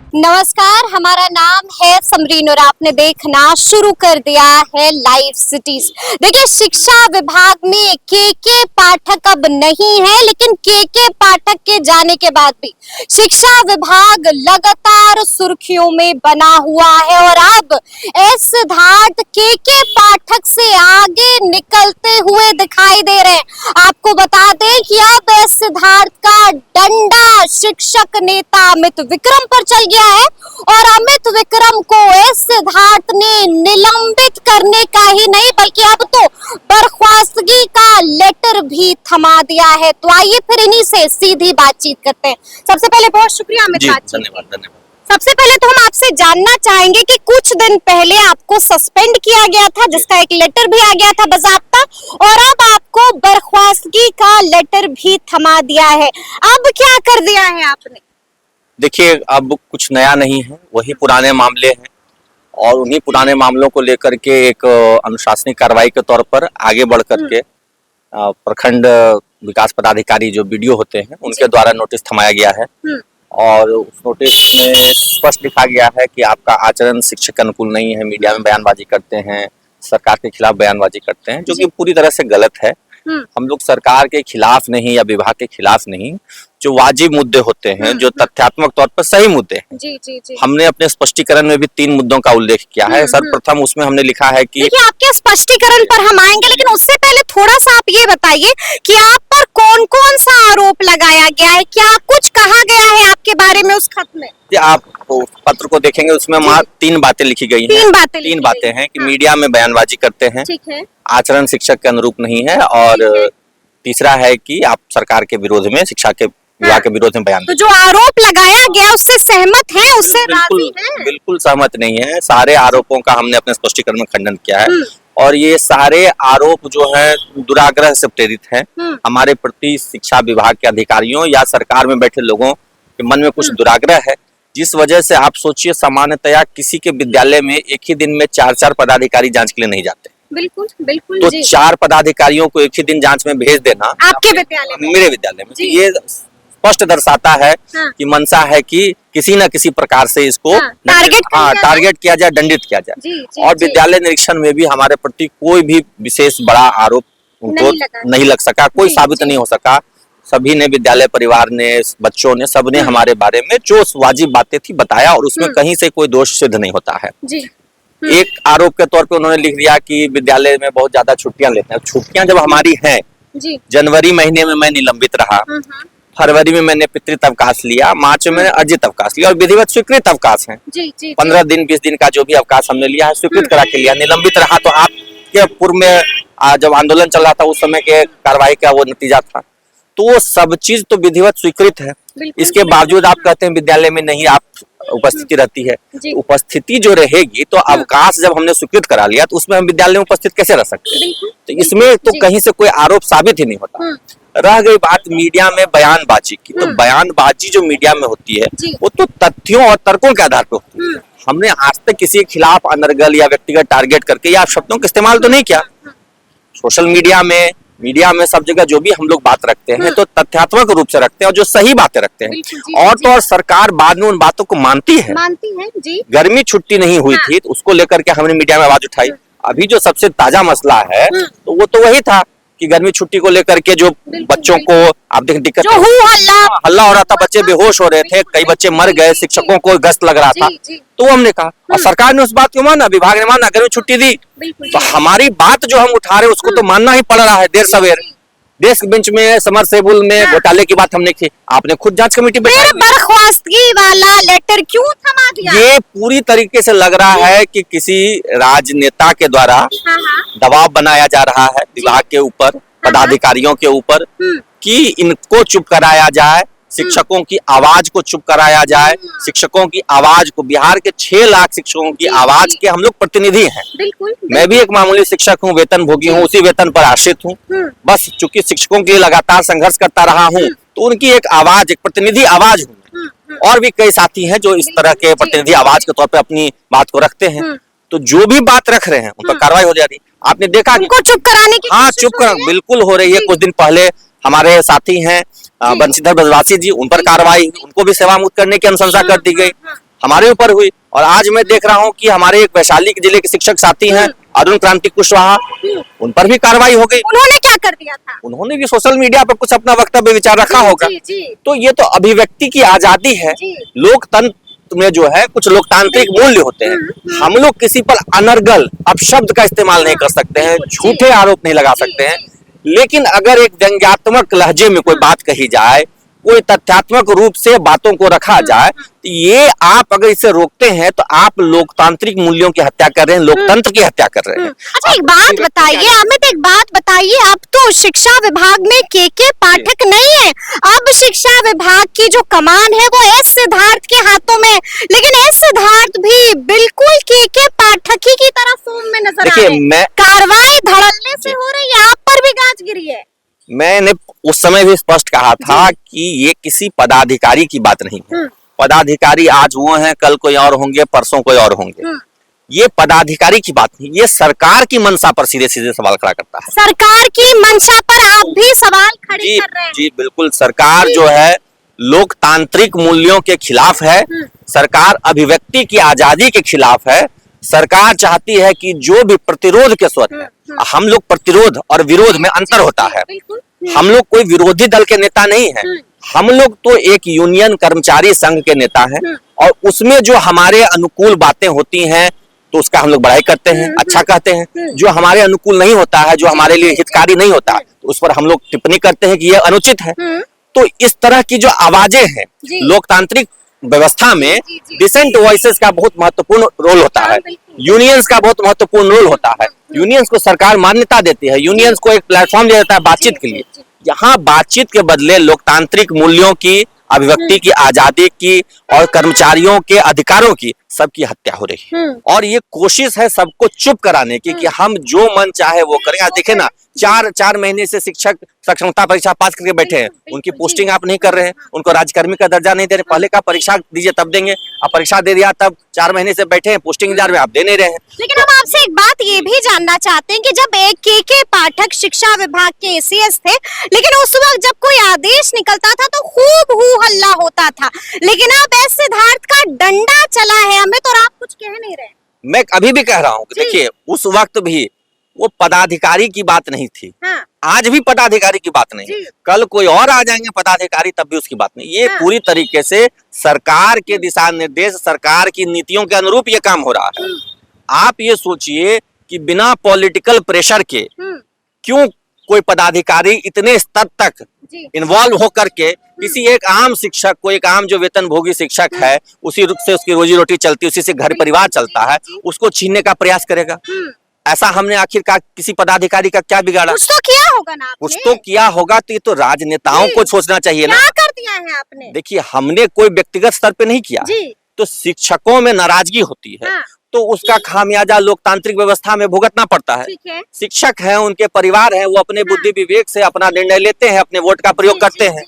नमस्कार, हमारा नाम है समरीन और आपने देखना शुरू कर दिया है लाइव सिटीज। देखिए, शिक्षा विभाग में के पाठक अब नहीं है, लेकिन के पाठक के जाने के बाद भी शिक्षा विभाग लगातार सुर्खियों में बना हुआ है और अब एस सिद्धार्थ के पाठक से आगे निकलते हुए दिखाई दे रहे हैं। आपको बता दें कि अब एस सिद्धार्थ का डंडा शिक्षक नेता अमित विक्रम पर चल गया है और अमित विक्रम को एस सिद्धार्थ ने निलंबित करने का ही नहीं बल्कि अब तो बर्खास्तगी का लेटर भी थमा दिया है। तो आइए फिर इन्हीं से सीधी बातचीत करते हैं। सबसे पहले बहुत शुक्रिया अमित। धन्यवाद। सबसे पहले तो हम आपसे जानना चाहेंगे कि कुछ दिन पहले आपको सस्पेंड किया गया था, जिसका एक लेटर भी आ गया था बाकायदा, और अब आपको बर्खास्तगी का लेटर भी थमा दिया है। अब क्या कर दिया है आपने? देखिए, अब कुछ नया नहीं है, वही पुराने मामले हैं और उन्हीं पुराने मामलों को लेकर के एक अनुशासनिक कार्रवाई के तौर पर आगे बढ़ करके प्रखंड विकास पदाधिकारी जो बीडीओ होते हैं उनके द्वारा नोटिस थमाया गया है और उस नोटिस में स्पष्ट लिखा गया है कि आपका आचरण शिक्षक के अनुकूल नहीं है, मीडिया में बयानबाजी करते हैं, सरकार के खिलाफ बयानबाजी करते हैं, जो कि पूरी तरह से गलत है। हम लोग सरकार के खिलाफ नहीं या विभाग के खिलाफ नहीं, जो वाजिब मुद्दे होते हैं, जो तथ्यात्मक तौर पर सही मुद्दे हैं, जी। हमने अपने स्पष्टीकरण में भी 3 मुद्दों का उल्लेख किया है। सर्वप्रथम उसमें हमने लिखा है कि देखिए, आपके स्पष्टीकरण पर हम आएंगे, लेकिन उससे पहले थोड़ा सा आप ये बताइए कि आप पर कौन कौन सा आरोप लगाया गया है, क्या कुछ कहा गया है आपके बारे में उस खत में? आप पत्र को देखेंगे, उसमें 3 बातें लिखी गई हैं। 3 बातें हैं कि मीडिया में बयानबाजी करते हैं, ठीक है, आचरण शिक्षक के अनुरूप नहीं है, और तीसरा है कि आप सरकार के विरोध में, शिक्षा के विभाग के विरोध में बयान। तो जो आरोप लगाया गया उससे सहमत हैं, उससे राजी हैं? बिल्कुल सहमत नहीं है। सारे आरोपों का हमने अपने स्पष्टीकरण में खंडन किया है और ये सारे आरोप जो है दुराग्रह से प्रेरित हैं। हमारे प्रति शिक्षा विभाग के अधिकारियों या सरकार में बैठे लोगों के मन में कुछ दुराग्रह है, जिस वजह से आप सोचिए, सामान्यतया किसी के विद्यालय में एक ही दिन में 4 पदाधिकारी जांच के लिए नहीं जाते। बिल्कुल तो 4 पदाधिकारियों को एक ही दिन जांच में भेज देना आपके विद्यालय में, मेरे विद्यालय में, ये स्पष्ट दर्शाता है कि मंशा है कि किसी न किसी प्रकार से इसको टारगेट किया जाए, दंडित किया जाए। और विद्यालय निरीक्षण में भी हमारे प्रति कोई भी विशेष बड़ा आरोप उनको नहीं लग सका, कोई साबित नहीं हो सका। सभी ने, विद्यालय परिवार ने, बच्चों ने, सबने हमारे बारे में जो वाजिब बातें थी बताया और उसमें कहीं से कोई दोष सिद्ध नहीं होता है। एक आरोप के तौर पे उन्होंने लिख दिया कि विद्यालय में बहुत ज्यादा छुट्टियां लेते हैं। छुट्टियां जब हमारी हैं, जनवरी महीने में मैं निलंबित रहा, फरवरी में मैंने पितृत्व अवकाश लिया, मार्च में मैंने अर्जित अवकाश लिया और विधिवत स्वीकृत अवकाश है। 15 दिन 20 दिन का जो भी अवकाश हमने लिया है, स्वीकृत करा के लिया। निलंबित रहा तो आपके पूर्व में जब आंदोलन चल रहा था उस समय के कार्रवाई का वो नतीजा था, तो वो सब चीज तो विधिवत स्वीकृत है। इसके बावजूद आप कहते हैं विद्यालय में नहीं आप उपस्थिति रहती है। उपस्थिति जो रहेगी तो अवकाश जब हमने स्वीकृत करा लिया तो उसमें हम विद्यालय में उपस्थित कैसे रह सकते हैं? तो इसमें तो कहीं से कोई आरोप साबित ही नहीं होता। रह गई बात मीडिया में बयानबाजी की, तो बयानबाजी जो मीडिया में होती है वो तो तथ्यों और तर्कों के आधार पर होती है। हमने आज तक किसी के खिलाफ अनर्गल या व्यक्तिगत टारगेट करके या शब्दों का इस्तेमाल तो नहीं किया। सोशल मीडिया में सब जगह जो भी हम लोग बात रखते हैं तो तथ्यात्मक रूप से रखते हैं और जो सही बातें रखते हैं। और तो और सरकार बाद में उन बातों को मानती है जी। गर्मी छुट्टी नहीं हुई थी तो उसको लेकर के हमने मीडिया में आवाज उठाई। अभी जो सबसे ताजा मसला है तो वो तो वही था कि गर्मी छुट्टी को लेकर के जो बच्चों को आप देखें दिक्कत, हल्ला हो रहा था, बच्चे बेहोश हो रहे थे, कई बच्चे मर गए, शिक्षकों को गश्त लग रहा था, तो हमने कहा और सरकार ने उस बात को माना, विभाग ने माना, गर्मी छुट्टी दी। तो हमारी बात जो हम उठा रहे उसको तो मानना ही पड़ रहा है। देर सवेर डेस्क बेंच में, समरसेबुल में घोटाले की बात हमने की, आपने खुद जांच कमेटी बैठाई। बर्खास्तगी वाला लेटर क्यों थमा दिया? ये पूरी तरीके से लग रहा है कि किसी राजनेता के द्वारा दबाव बनाया जा रहा है विभाग के ऊपर, पदाधिकारियों के ऊपर, कि इनको चुप कराया जाए, शिक्षकों की आवाज को चुप कराया जाए। शिक्षकों की आवाज को, बिहार के 6 लाख शिक्षकों की आवाज के हम लोग प्रतिनिधि हैं। मैं भी एक मामूली शिक्षक हूँ, वेतन भोगी हूँ, उसी वेतन पर आश्रित हूँ। बस चूंकि शिक्षकों के लिए लगातार संघर्ष करता रहा हूँ तो उनकी एक आवाज, एक प्रतिनिधि आवाज हूँ। और भी कई साथी हैं जो इस तरह के प्रतिनिधि आवाज के तौर पर अपनी बात को रखते हैं। तो जो भी बात रख रहे हैं उन पर कार्रवाई हो जा रही। आपने देखा उनको चुप कराने की, हाँ, चुप कर बिल्कुल हो रही है। कुछ दिन पहले हमारे साथी हैं बंशीधर ब्रजवासी जी, उन पर कार्रवाई, उनको भी सेवा मुक्त करने की अनुशंसा कर दी गई। हमारे ऊपर हुई। और आज मैं देख रहा हूँ कि हमारे एक वैशाली जिले के शिक्षक साथी हैं अरुण क्रांति कुशवाहा, उन पर भी कार्रवाई हो गई। उन्होंने क्या कर दिया था? उन्होंने भी सोशल मीडिया पर कुछ अपना वक्तव्य विचार रखा होगा। तो ये तो अभिव्यक्ति की आजादी है। लोकतंत्र में जो है कुछ लोकतांत्रिक मूल्य होते हैं। हम लोग किसी पर अनर्गल अपशब्द का इस्तेमाल नहीं कर सकते हैं, झूठे आरोप नहीं लगा सकते हैं। लेकिन अगर एक व्यंग्यात्मक लहजे में कोई बात कही जाए, कोई तथ्यात्मक रूप से बातों को रखा जाए, तो ये आप अगर इसे रोकते हैं तो आप लोकतांत्रिक मूल्यों की हत्या कर रहे हैं, लोकतंत्र की हत्या कर रहे हैं। अच्छा, एक बात बताइए अमित, एक बात बताइए, अब तो शिक्षा विभाग में के पाठक नहीं है, अब शिक्षा विभाग की जो कमान है वो एस सिद्धार्थ के हाथों में, लेकिन एस सिद्धार्थ भी बिल्कुल के पाठक ही की तरह फॉर्म में नजर आ रहे हैं। कार्रवाई धड़ल्ले से हो रही है, आप पर भी गाज गिरी है। मैंने उस समय भी स्पष्ट कहा था कि ये किसी पदाधिकारी की बात नहीं है। पदाधिकारी आज वो हैं, कल कोई और होंगे, परसों कोई और होंगे। ये पदाधिकारी की बात नहीं, ये सरकार की मंशा पर सीधे सीधे सवाल खड़ा करता है। सरकार की मंशा पर आप भी सवाल खड़े कर रहे हैं। जी बिल्कुल, सरकार जो है लोकतांत्रिक मूल्यों के खिलाफ है। सरकार अभिव्यक्ति की आजादी के खिलाफ है। सरकार चाहती है कि जो भी प्रतिरोध के स्वर है, हम लोग प्रतिरोध और विरोध में अंतर होता है। हम लोग कोई विरोधी दल के नेता नहीं है, हम लोग तो एक यूनियन कर्मचारी संघ के नेता हैं। और उसमें जो हमारे अनुकूल बातें होती हैं तो उसका हम लोग बड़ाई करते हैं, अच्छा कहते हैं। जो हमारे अनुकूल नहीं होता है, जो हमारे लिए हितकारी नहीं होता है, तो उस पर हम लोग टिप्पणी करते हैं कि यह अनुचित है। तो इस तरह की जो आवाजें हैं लोकतांत्रिक व्यवस्था में, डिसेंट वॉइसेस का बहुत महत्वपूर्ण रोल होता है, यूनियंस का बहुत महत्वपूर्ण रोल होता है। यूनियंस को सरकार मान्यता देती है, यूनियंस को एक प्लेटफॉर्म दिया जाता है बातचीत के लिए। यहाँ बातचीत के बदले लोकतांत्रिक मूल्यों की, अभिव्यक्ति की आजादी की और कर्मचारियों के अधिकारों की सबकी हत्या हो रही है। और ये कोशिश है सबको चुप कराने की कि हम जो मन चाहे वो करें। आज देखे ना, 4 महीने से शिक्षक सक्षमता परीक्षा पास करके बैठे हैं, उनकी पोस्टिंग आप नहीं कर रहे हैं, उनको राज्यकर्मी का दर्जा नहीं दे रहे। पहले का परीक्षा दीजिए तब देंगे, अब परीक्षा दे दिया तब 4 महीने से बैठे हैं, पोस्टिंग इंतजार में आप दे नहीं रहे हैं। लेकिन हम आपसे एक बात ये भी जानना चाहते हैं कि जब एक के पाठक शिक्षा विभाग के एसीएस थे, लेकिन उस वक्त जब कोई आदेश निकलता था तो खूब हू हल्ला होता था, लेकिन अब एस सिद्धार्थ का डंडा चला है हमें, तो आप कुछ कह नहीं रहे। मैं अभी भी कह रहा हूँ, देखिए उस वक्त भी वो पदाधिकारी की बात नहीं थी। हाँ। आज भी पदाधिकारी की बात नहीं, कल कोई और आ जाएंगे पदाधिकारी तब भी उसकी बात नहीं। ये हाँ। पूरी तरीके से सरकार के दिशा निर्देश, सरकार की नीतियों के अनुरूप ये काम हो रहा है। आप ये सोचिए कि बिना पॉलिटिकल प्रेशर के क्यों कोई पदाधिकारी इतने स्तर तक इन्वॉल्व होकर के किसी एक आम शिक्षक को, एक आम जो वेतनभोगी शिक्षक है, उसी से उसकी रोजी रोटी चलती है, उसी से घर परिवार चलता है, उसको छीनने का प्रयास करेगा। ऐसा हमने आखिरकार किसी पदाधिकारी का क्या बिगाड़ा? कुछ तो किया होगा ना आपने? कुछ तो किया होगा, तो ये तो राजनेताओं को सोचना चाहिए ना। क्या कर दिया है आपने? देखिए, हमने कोई व्यक्तिगत स्तर पे नहीं किया, तो शिक्षकों में नाराजगी होती है। हाँ। तो उसका खामियाजा लोकतांत्रिक व्यवस्था में भुगतना पड़ता है। शिक्षक हैं, उनके परिवार हैं, वो अपने बुद्धि विवेक से अपना निर्णय लेते हैं, अपने वोट का प्रयोग करते हैं।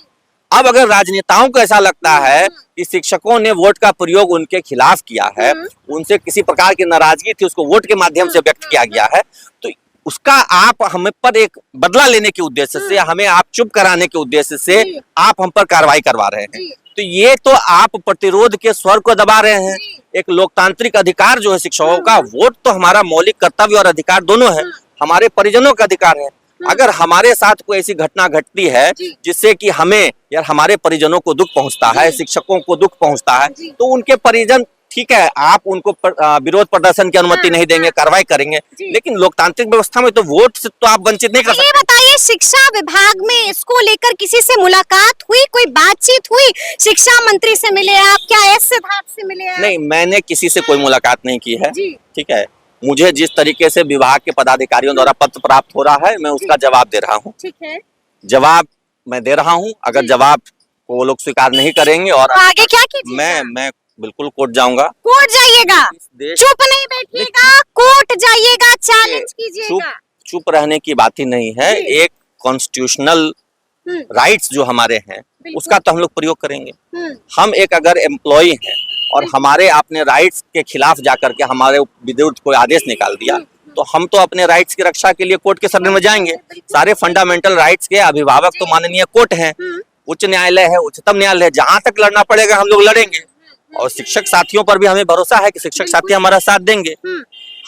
अब अगर राजनेताओं को ऐसा लगता है कि शिक्षकों ने वोट का प्रयोग उनके खिलाफ किया है, उनसे किसी प्रकार की नाराजगी थी, उसको वोट के माध्यम से व्यक्त किया गया है, तो उसका आप हम पर एक बदला लेने के उद्देश्य से, हमें आप चुप कराने के उद्देश्य से आप हम पर कार्रवाई करवा रहे हैं। तो ये तो आप प्रतिरोध के स्वर को दबा रहे हैं। एक लोकतांत्रिक अधिकार जो है शिक्षकों का, वोट तो हमारा मौलिक कर्तव्य और अधिकार दोनों है, हमारे परिजनों का अधिकार है। अगर हमारे साथ कोई ऐसी घटना घटती है जिससे कि हमें या हमारे परिजनों को दुख पहुंचता है, शिक्षकों को दुख पहुंचता है, तो उनके परिजन, ठीक है, आप उनको विरोध प्रदर्शन की अनुमति नहीं देंगे, कार्रवाई करेंगे, लेकिन लोकतांत्रिक व्यवस्था में तो वोट से तो आप वंचित नहीं कर सकते। ये बताइए, शिक्षा विभाग में इसको लेकर किसी से मुलाकात हुई, कोई बातचीत हुई? शिक्षा मंत्री से मिले आप क्या? एस सिद्धार्थ से मिले आप? नहीं, मैंने किसी से कोई मुलाकात नहीं की है। ठीक है, मुझे जिस तरीके से विभाग के पदाधिकारियों द्वारा पत्र प्राप्त हो रहा है, मैं उसका जवाब दे रहा हूँ। ठीक है, जवाब मैं दे रहा हूँ। अगर जवाब को वो लोग स्वीकार नहीं करेंगे और आगे क्या कीजिएगा? मैं बिल्कुल कोर्ट जाऊंगा। कोर्ट जाइएगा? चुप नहीं बैठिएगा, कोर्ट जाइएगा, चैलेंज कीजिएगा। चुप रहने की बात ही नहीं है, एक कॉन्स्टिट्यूशनल राइट्स जो हमारे हैं उसका तो हम लोग प्रयोग करेंगे। हम एक अगर एम्प्लॉय हैं और हमारे अपने राइट्स के खिलाफ जाकर के हमारे विरुद्ध कोई आदेश निकाल दिया, तो हम तो अपने राइट्स की रक्षा के लिए कोर्ट के शरण में जाएंगे। सारे फंडामेंटल राइट्स के अभिभावक तो माननीय कोर्ट है, उच्च न्यायालय है, उच्चतम न्यायालय है, जहां तक लड़ना पड़ेगा हम लोग लड़ेंगे। और शिक्षक साथियों पर भी हमें भरोसा है कि शिक्षक साथी हमारा साथ देंगे।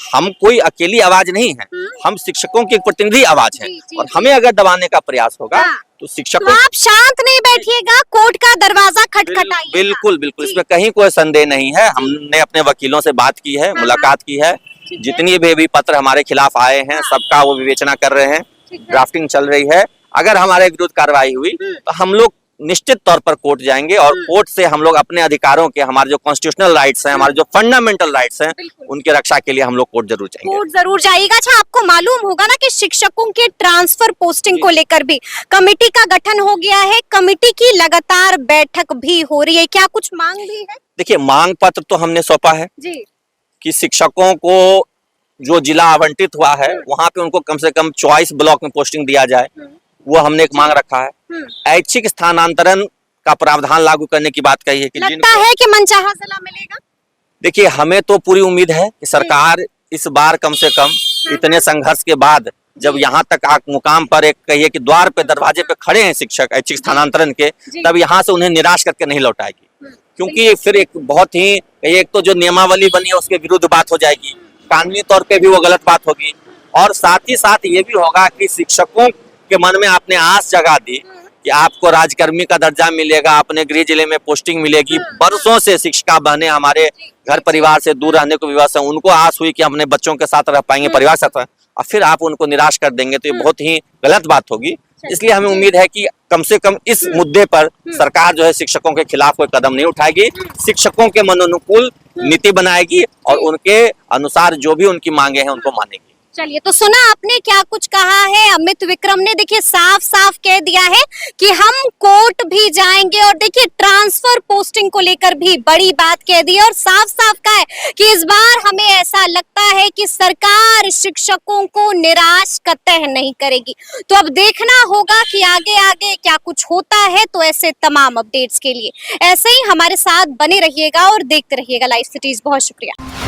हम कोई अकेली आवाज नहीं है, हम शिक्षकों की एक प्रतिनिधि आवाज है, और हमें अगर दबाने का प्रयास होगा तो शिक्षकों, तो आप शांत नहीं बैठिएगा, कोर्ट का दरवाजा खटखटाइएगा। बिल्कुल बिल्कुल, इसमें कहीं कोई संदेह नहीं है। हमने अपने वकीलों से बात की है, मुलाकात की है, जितनी भी पत्र हमारे खिलाफ आए हैं सबका वो विवेचना कर रहे हैं, ड्राफ्टिंग चल रही है। अगर हमारे विरुद्ध कार्रवाई हुई तो हम लोग निश्चित तौर पर कोर्ट जाएंगे, और कोर्ट से हम लोग अपने अधिकारों के, हमारे जो कॉन्स्टिट्यूशनल राइट्स हैं, हमारे जो फंडामेंटल राइट्स हैं, उनके रक्षा के लिए हम लोग कोर्ट जरूर जाएंगे। कोर्ट जरूर जाइएगा। अच्छा, आपको मालूम होगा ना कि शिक्षकों के ट्रांसफर पोस्टिंग को लेकर भी कमेटी का गठन हो गया है, कमेटी की लगातार बैठक भी हो रही है, क्या कुछ मांग भी है? देखिए, मांग पत्र तो हमने सौंपा है जी कि शिक्षकों को जो जिला आवंटित हुआ है वहां पे उनको कम से कम चॉइस ब्लॉक में पोस्टिंग दिया जाए, वो हमने एक मांग रखा है। ऐच्छिक स्थानांतरण का प्रावधान लागू करने की बात कही है कि लगता है कि मनचाहा जिला मिलेगा। देखिए, हमें तो पूरी उम्मीद है कि सरकार इस बार कम से कम इतने संघर्ष के बाद जब यहाँ तक मुकाम पर एक कहिए कि द्वार पे, दरवाजे पे खड़े हैं शिक्षक ऐच्छिक स्थानांतरण के, तब यहाँ से उन्हें निराश करके नहीं लौटाएगी, क्योंकि फिर एक बहुत ही, एक तो जो नियमावली बनी है उसके विरुद्ध बात हो जाएगी, कानूनी तौर पे भी वो गलत बात होगी, और साथ ही साथ ये भी होगा कि शिक्षकों के मन में आपने आस जगा दी कि आपको राजकर्मी का दर्जा मिलेगा, अपने गृह जिले में पोस्टिंग मिलेगी। बरसों से शिक्षिका बहनें हमारे घर परिवार से दूर रहने को विवश है, उनको आस हुई कि अपने बच्चों के साथ रह पाएंगे, परिवार के साथ, और फिर आप उनको निराश कर देंगे तो ये बहुत ही गलत बात होगी। इसलिए हमें उम्मीद है कि कम से कम इस मुद्दे पर सरकार जो है शिक्षकों के खिलाफ कोई कदम नहीं उठाएगी, शिक्षकों के मनोनुकूल नीति बनाएगी और उनके अनुसार जो भी उनकी मांगे हैं उनको मानेगी। चलिए, तो सुना आपने क्या कुछ कहा है अमित विक्रम ने। देखिए, साफ साफ कह दिया है कि हम कोर्ट भी जाएंगे, और देखिए ट्रांसफर पोस्टिंग को लेकर भी बड़ी बात कह दी है, और साफ साफ कहा है कि इस बार हमें ऐसा लगता है कि सरकार शिक्षकों को निराश कतई नहीं करेगी। तो अब देखना होगा कि आगे आगे क्या कुछ होता है। तो ऐसे तमाम अपडेट्स के लिए ऐसे ही हमारे साथ बने रहिएगा और देखते रहिएगा लाइव सिटीज। बहुत शुक्रिया।